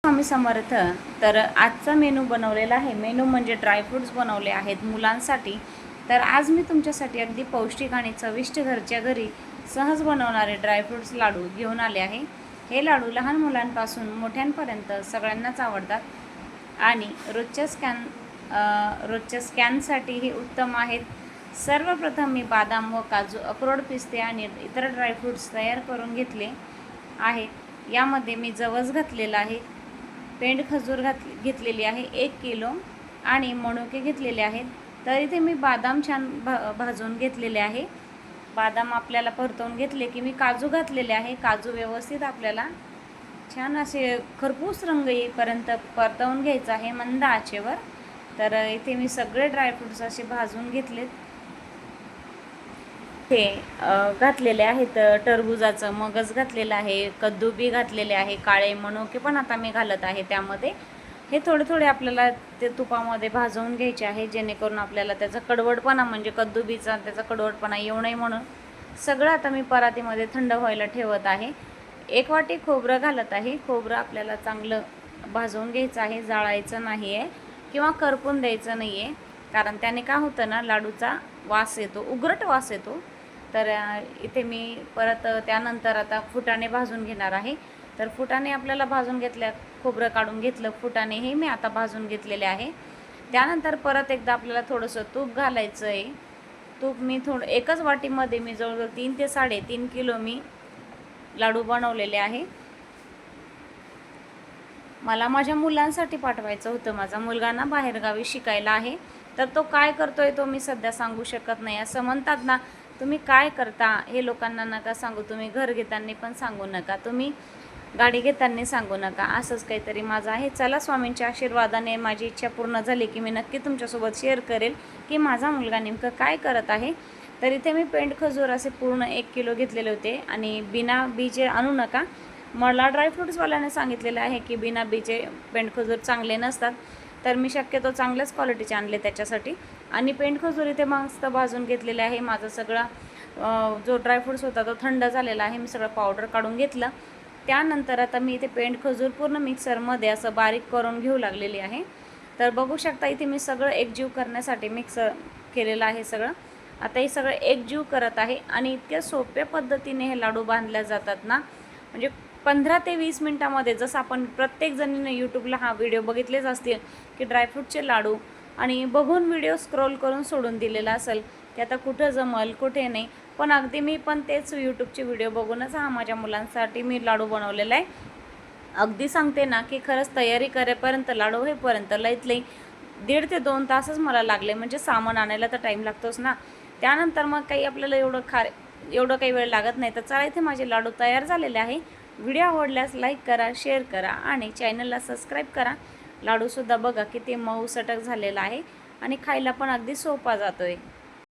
स्वामी समर्थ. तर आजचा मेनू बनवलेला आहे. मेनू म्हणजे ड्रायफ्रूट्स बनवले आहेत मुलांसाठी. तर आज मी तुमच्यासाठी अगदी पौष्टिक आणि चविष्ट घरच्या घरी सहज बनवणारे ड्रायफ्रूट्स लाडू घेऊन आले आहे. हे लाडू लहान मुलांपासून मोठ्यांपर्यंत सगळ्यांनाच आवडतात आणि रोजच्या स्कॅनसाठीही उत्तम आहेत. सर्वप्रथम मी बदाम व काजू, अक्रोड, पिस्ते आणि इतर ड्रायफ्रूट्स तयार करून घेतले आहेत. यामध्ये मी जवस घातलेला आहे, पेंड खजूर घेतलेली आहे 1 किलो आणि मनुके घेतलेले आहेत. तर इथे मी बदाम छान भाजून घेतलेले आहे. बदाम आपल्याला परतवून घेतले की मी काजू घातलेले आहे. काजू व्यवस्थित आपल्याला छान असे खरपूस रंग येईपर्यंत परतवून घ्यायचं आहे मंद आचेवर. तर इथे मी सगळे ड्रायफ्रूट्स असे भाजून घेतलेत. हे घातलेले आहेत टरबुजाचं मगज घातलेलं आहे, कद्दू बी घातलेले आहे, काळे मनुके पण आता मी घालत आहे त्यामध्ये. हे थोडे थोडे आपल्याला ते तुपामध्ये भाजवून घ्यायचे आहे, जेणेकरून आपल्याला त्याचा कडवटपणा म्हणजे कद्दू बीचा त्याचा कडवटपणा येऊ नये म्हणून सगळं आता मी परातीमध्ये थंड व्हायला ठेवत आहे. 1 वाटी खोबरं घालत आहे. खोबरं आपल्याला चांगलं भाजवून घ्यायचं आहे, जाळायचं नाही आहे किंवा करपून द्यायचं नाही आहे, कारण त्याने काय होतं ना, लाडूचा वास येतो, उग्रट वास येतो. तर इथे मी परत त्यानंतर आता फुटाणे भाजून घेणार आहे. तर फुटाणे आपल्याला भाजून घेतल्या, खोबरं काढून घेतलं, फुटाणे हे मी आता भाजून घेतलेले आहे. त्यानंतर परत एकदा आपल्याला थोडंसं तूप घालायचं आहे. तूप मी एकच वाटीमध्ये मी जवळजवळ 3 ते 3.5 किलो मी लाडू बनवलेले आहे. मला माझ्या मुलांसाठी पाठवायचं होतं. माझा मुलगा ना बाहेरगावी शिकायला आहे, तर तो काय करतोय तो मी सध्या सांगू शकत नाही. असं म्हणतात ना, तुम्ही काय करता हे लोकांना नका सांगू, तुम्ही घर घेताना पण सांगू नका, तुम्ही गाडी घेताना सांगू नका, असंच काहीतरी माझं आहे. चला, स्वामींच्या आशीर्वादाने माझी इच्छा पूर्ण झाली की मी नक्की तुमच्यासोबत शेअर करेल की माझा मुलगा नेमकं काय करत आहे. तर इथे मी पेंड खजूर असे पूर्ण 1 किलो घेतलेले होते आणि बिना बीचे आणू नका. मला ड्रायफ्रूट्सवाल्याने सांगितलेलं आहे की बिना बीचे पेंड खजूर चांगले नसतात, तर मी शक्यतो चांगल्याच क्वालिटीचे आणले त्याच्यासाठी. आणि पेंड खजूर इथे मस्त भाजून घेतलेले आहे. माझा सगळा जो ड्रायफ्रूट्स होता तो थंड झालेला आहे. मी सगळं पावडर काढून घेतलं. त्यानंतर आता मी इथे पेंड खजूर पूर्ण मिक्सरमध्ये असं बारीक करून घेऊ लागलेली आहे. तर बघू शकता इथे मी सगळं एकजीव करण्यासाठी मिक्स केलेलं आहे सगळं. आता हे सगळं एकजीव करत आहे आणि इतक्या सोप्या पद्धतीने हे लाडू बांधल्या जातात ना, म्हणजे 15 ते 20 मिनटामध्ये. जसं आपण प्रत्येकजणीने यूट्यूबला हा व्हिडिओ बघितलेच असतील की ड्रायफ्रूटचे लाडू, आणि बघून व्हिडिओ स्क्रोल करून सोडून दिलेला असेल की आता कुठं जमल कुठे नाही. पण अगदी मी पण तेच यूट्यूबचे व्हिडिओ बघूनच हा माझ्या मुलांसाठी मी लाडू बनवलेला आहे. अगदी सांगते ना की खरंच तयारी करेपर्यंत, लाडू होईपर्यंत लईत लई 1.5 ते 2 तासच मला लागले. म्हणजे सामान आणायला तर टाईम लागतोच ना, त्यानंतर मग काही आपल्याला एवढं काही वेळ लागत नाही. तर चला, इथे माझे लाडू तयार झालेले आहे. व्हिडिओ आवडल्यास लाईक करा, शेअर करा आणि चॅनलला सबस्क्राईब करा. लाडूसुद्धा बघा किती मऊ सटक झालेला आहे आणि खायला पण अगदी सोपा जातो आहे.